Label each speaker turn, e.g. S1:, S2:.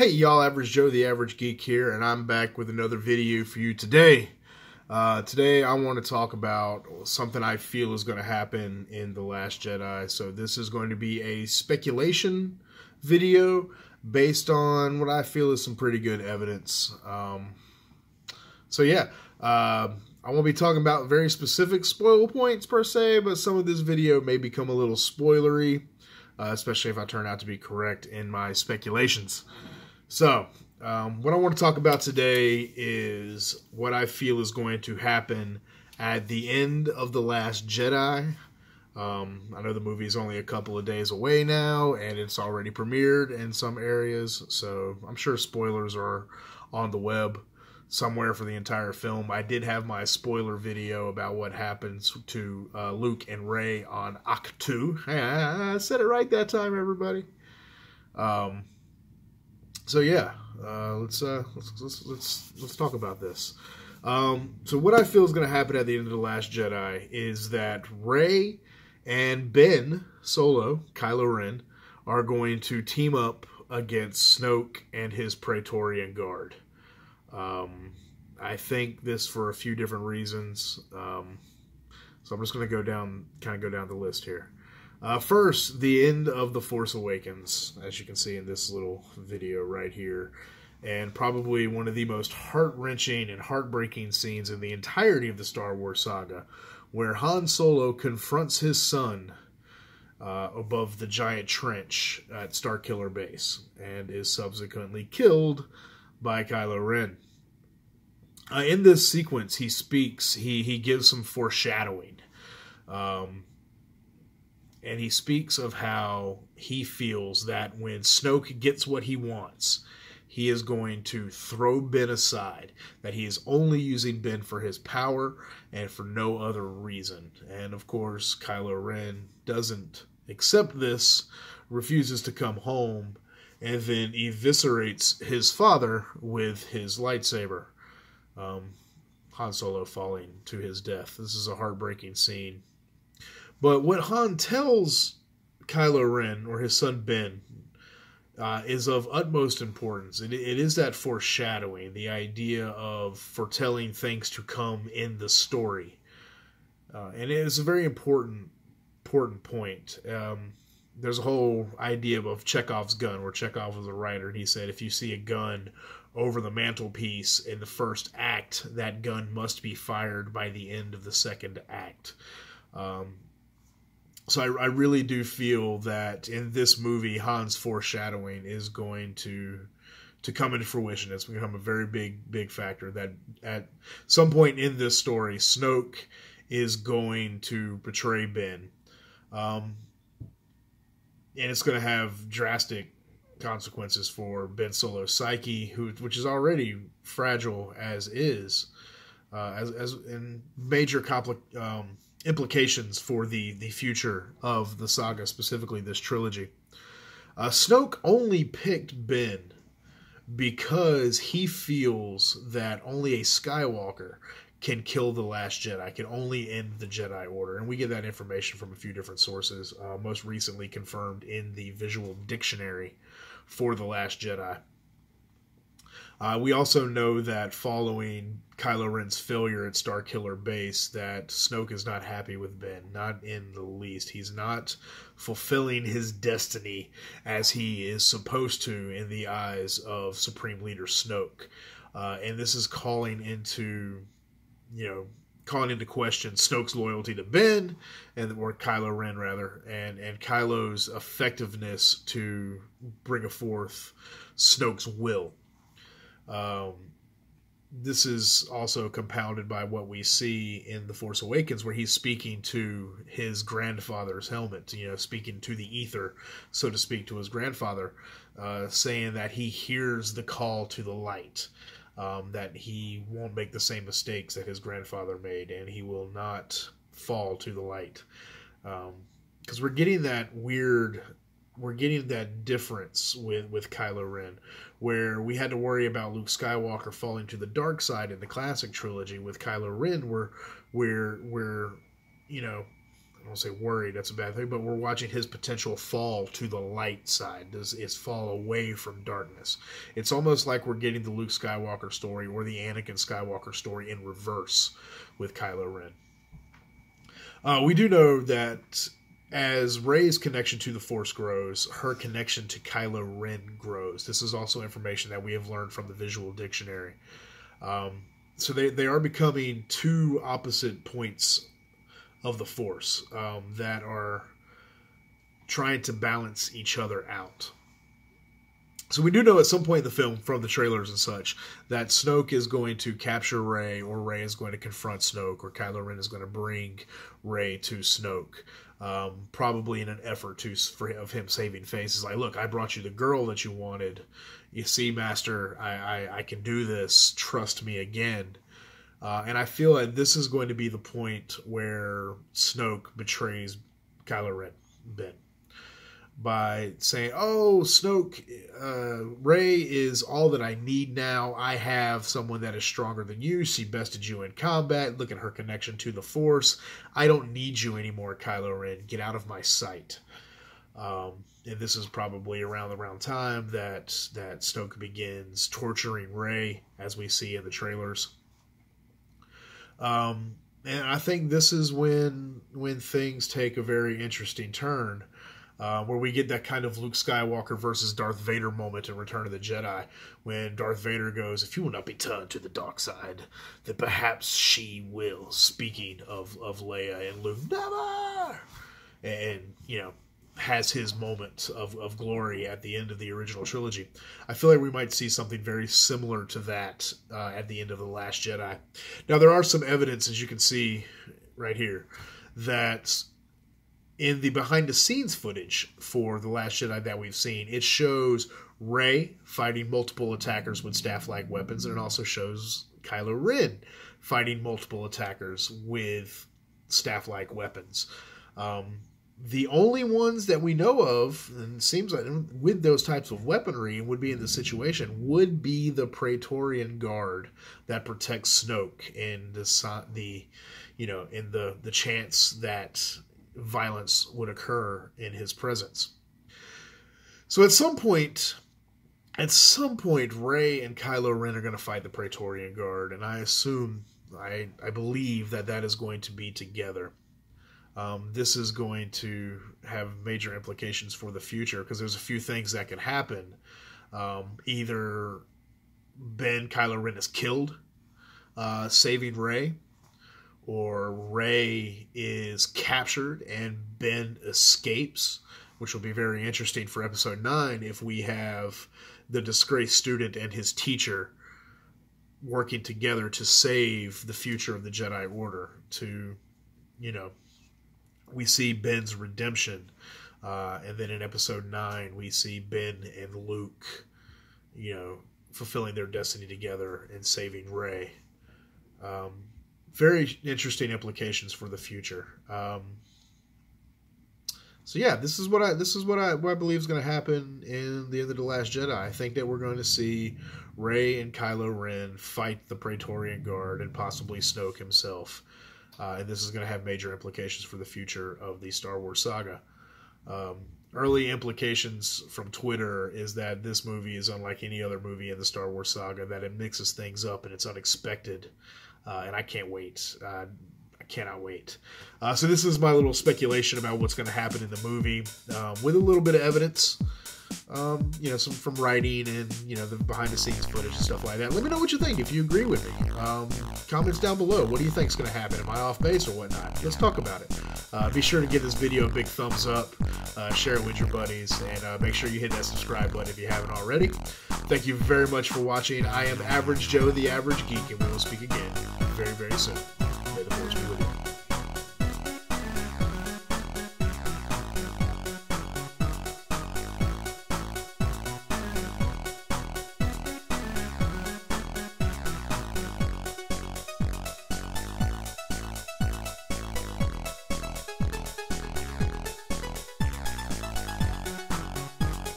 S1: Hey y'all, Average Joe, the Average Geek here, and I'm back with another video for you today. Today I want to talk about something I feel is going to happen in The Last Jedi. So this is going to be a speculation video based on what I feel is some pretty good evidence. I won't be talking about very specific spoiler points per se, but some of this video may become a little spoilery, especially if I turn out to be correct in my speculations. So, what I want to talk about today is what I feel is going to happen at the end of The Last Jedi. I know the movie is only a couple of days away now, and it's already premiered in some areas, so I'm sure spoilers are on the web somewhere for the entire film. I did have my spoiler video about what happens to Luke and Rey on Ahch-To. Hey, I said it right that time, everybody. Let's talk about this. So what I feel is going to happen at the end of The Last Jedi is that Rey and Ben Solo, Kylo Ren, are going to team up against Snoke and his Praetorian Guard. I think this for a few different reasons. So I'm just going to go down the list here. First, the end of The Force Awakens, as you can see in this little video right here, and probably one of the most heart-wrenching and heartbreaking scenes in the entirety of the Star Wars saga, where Han Solo confronts his son above the giant trench at Starkiller Base, and is subsequently killed by Kylo Ren. In this sequence, he speaks, he gives some foreshadowing. And he speaks of how he feels that when Snoke gets what he wants, he is going to throw Ben aside, that he is only using Ben for his power and for no other reason. And of course, Kylo Ren doesn't accept this, refuses to come home, and then eviscerates his father with his lightsaber. Han Solo falling to his death. This is a heartbreaking scene. But what Han tells Kylo Ren, or his son Ben, is of utmost importance. It is that foreshadowing, the idea of foretelling things to come in the story. And it is a very important point. There's a whole idea of Chekhov's gun, where Chekhov was a writer, and he said, if you see a gun over the mantelpiece in the first act, that gun must be fired by the end of the second act. So I really do feel that in this movie, Han's foreshadowing is going to come into fruition. It's become a very big factor that at some point in this story, Snoke is going to betray Ben. And it's going to have drastic consequences for Ben Solo's psyche, which is already fragile as is, and major implications for the future of the saga, specifically this trilogy. Snoke only picked Ben because he feels that only a Skywalker can kill the Last Jedi, can only end the Jedi Order. And we get that information from a few different sources, most recently confirmed in the visual dictionary for The Last Jedi. We also know that following Kylo Ren's failure at Starkiller Base, that Snoke is not happy with Ben, not in the least. He's not fulfilling his destiny as he is supposed to in the eyes of Supreme Leader Snoke. And this is calling into question Snoke's loyalty to Ben, or Kylo Ren rather, and Kylo's effectiveness to bring forth Snoke's will. This is also compounded by what we see in The Force Awakens, where he's speaking to his grandfather's helmet, speaking to the ether, so to speak, to his grandfather, saying that he hears the call to the light, that he won't make the same mistakes that his grandfather made, and he will not fall to the light. Because we're getting that difference with Kylo Ren, where we had to worry about Luke Skywalker falling to the dark side in the classic trilogy. With Kylo Ren, we're I don't say worried, that's a bad thing, but we're watching his potential fall to the light side, his fall away from darkness. It's almost like we're getting the Luke Skywalker story or the Anakin Skywalker story in reverse with Kylo Ren. We do know that as Rey's connection to the Force grows, her connection to Kylo Ren grows. This is also information that we have learned from the visual dictionary. So they are becoming two opposite points of the Force that are trying to balance each other out. So we do know at some point in the film, from the trailers and such, that Snoke is going to capture Rey, or Rey is going to confront Snoke, or Kylo Ren is going to bring Rey to Snoke, probably in an effort of him saving face. He's like, look, I brought you the girl that you wanted. You see, Master, I can do this. Trust me again. And I feel like this is going to be the point where Snoke betrays Kylo Ren, Ben, by saying, oh, Snoke, Rey is all that I need now. I have someone that is stronger than you. She bested you in combat. Look at her connection to the Force. I don't need you anymore, Kylo Ren. Get out of my sight. And this is probably around the time that Snoke begins torturing Rey, as we see in the trailers. And I think this is when things take a very interesting turn, where we get that kind of Luke Skywalker versus Darth Vader moment in Return of the Jedi, when Darth Vader goes, if you will not be turned to the dark side, then perhaps she will, speaking of Leia, and Luke, never! And, you know, has his moment of glory at the end of the original trilogy. I feel like we might see something very similar to that at the end of The Last Jedi. Now, there are some evidence, as you can see right here, that in the behind-the-scenes footage for The Last Jedi that we've seen, it shows Rey fighting multiple attackers with staff-like weapons, and it also shows Kylo Ren fighting multiple attackers with staff-like weapons. The only ones that we know of, and it seems like with those types of weaponry would be in this situation, would be the Praetorian Guard that protects Snoke in the chance that violence would occur in his presence. So at some point, Rey and Kylo Ren are going to fight the Praetorian Guard, and I believe that is going to be together. This is going to have major implications for the future, because there's a few things that can happen. Either Kylo Ren is killed, saving Rey, or Rey is captured and Ben escapes, which will be very interesting for Episode 9 if we have the disgraced student and his teacher working together to save the future of the Jedi Order. We see Ben's redemption, and then in Episode 9 we see Ben and Luke, fulfilling their destiny together and saving Rey. Very interesting implications for the future. So yeah, this is what I believe is going to happen in the end of The Last Jedi. I think that we're going to see Rey and Kylo Ren fight the Praetorian Guard and possibly Snoke himself. And this is going to have major implications for the future of the Star Wars saga. Early implications from Twitter is that this movie is unlike any other movie in the Star Wars saga, that it mixes things up and it's unexpected. And I can't wait. I cannot wait. So this is my little speculation about what's going to happen in the movie, with a little bit of evidence. Some from writing and, the behind-the-scenes footage and stuff like that. Let me know what you think, if you agree with me. Comments down below. What do you think is going to happen? Am I off base or whatnot? Let's talk about it. Be sure to give this video a big thumbs up, share it with your buddies, and make sure you hit that subscribe button if you haven't already. Thank you very much for watching. I am Average Joe, the Average Geek, and we will speak again very, very soon. May the Force be with you.